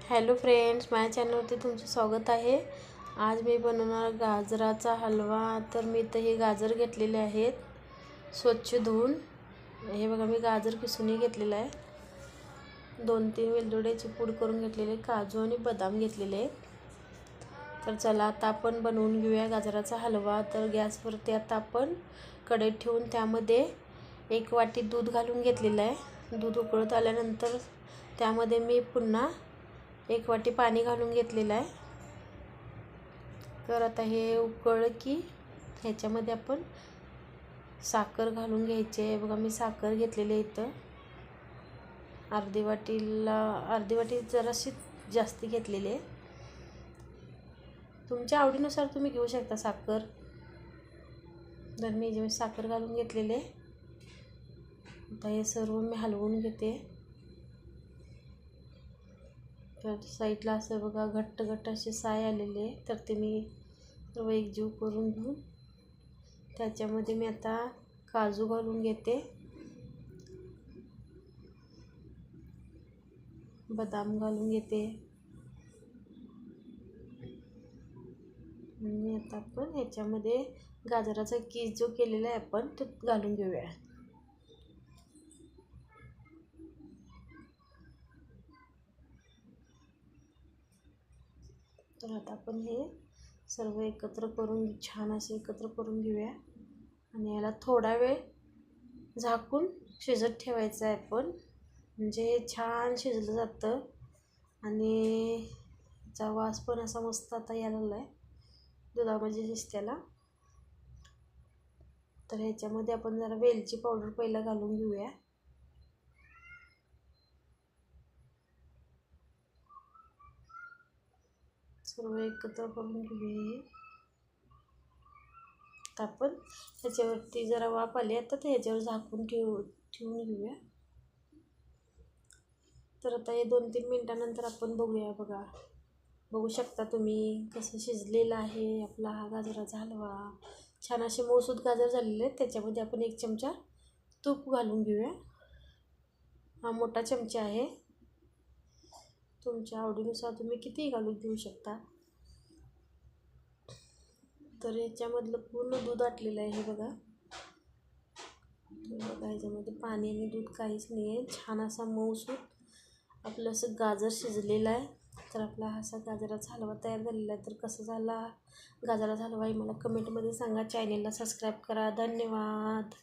Hello friends, माझ्या चॅनलवरती तुमचं स्वागत आहे। आज मी बनवणार गाजराचा हलवा। तर मी इथे हे गाजर घेतलेले आहेत स्वच्छ धुवून। हे बघा, मी गाजर किसून घेतलेला आहे। 2-3 वेलदोड्याची पूड करून घेतलेले, काजू आणि बदाम घेतलेले आहेत। तर चला आता आपण बनवून घेऊया गाजराचा हलवा। तर गॅसवरती आता आपण कढई ठेवून त्यामध्ये 1 वाटी दूध घालून घेतलेलं आहे। दूध उकळत आल्यानंतर त्यामध्ये मी पुन्हा 1 वाटी पाणी घालून घेतलेलं आहे। तर आता हे उकळलं की ह्याच्यामध्ये आपण साखर घालून घ्यायची आहे। बघा, मी साखर घेतलेली आहे इथं अर्धी वाटी जराशी जास्त घेतलेली आहे। तुमच्या आवडीनुसार तुम्ही घेऊ शकता साखर। तर मी जे साखर घालून घेतलेले। आता हे सर्व मी हलवून घेते। तर साईडला असं बघा घट्ट असे साय आलेले, तर ते मी सर्व एकजीव करून घेऊन त्याच्यामध्ये मी आता काजू घालून घेते, बदाम घालून घेते आणि आता आपण ह्याच्यामध्ये गाजराचा कीस जो केलेला आहे आपण तो घालून घेऊया। तर आता आपण हे सर्व एकत्र करून छान असे एकत्र करून घेऊया आणि याला थोडा वेळ झाकून शिजत ठेवायचं आहे आपण, म्हणजे छान शिजलं जातं आणि याचा वास पण असा मस्त आता यायला लागला आहे दुधामध्ये शिजत्याला। तर ह्याच्यामध्ये आपण जरा वेलची पावडर पहिला घालून घेऊया। सर्व एकत्र करून घेऊया। आता आपण ह्याच्यावरती जरा वाफ आली आता ते ह्याच्यावर झाकून ठेवून घेऊया। तर आता हे 2-3 मिनिटानंतर आपण बघूया। बघू शकता तुम्ही कसं शिजलेला आहे आपला हा गाजराचा हलवा। छान असे मऊसूत गाजर झालेले आहेत। त्याच्यामध्ये आपण 1 चमचा तूप घालून घेऊया। हा मोठा चमचा आहे, तुमच्या आवडीनुसार तुम्ही कितीही घालून घेऊ शकता। तर याच्यामधलं पूर्ण दूध आटलेलं आहे। हे बघा ह्याच्यामध्ये पाणी आणि दूध काहीच नाही आहे। छान असा मऊसूत आपलं असं गाजर शिजलेलं आहे। तर आपला असा गाजराचा हलवा तयार झालेला आहे। तर कसं झाला गाजराचा हलवा हे मला कमेंटमध्ये सांगा। चॅनेलला सबस्क्राईब करा। धन्यवाद।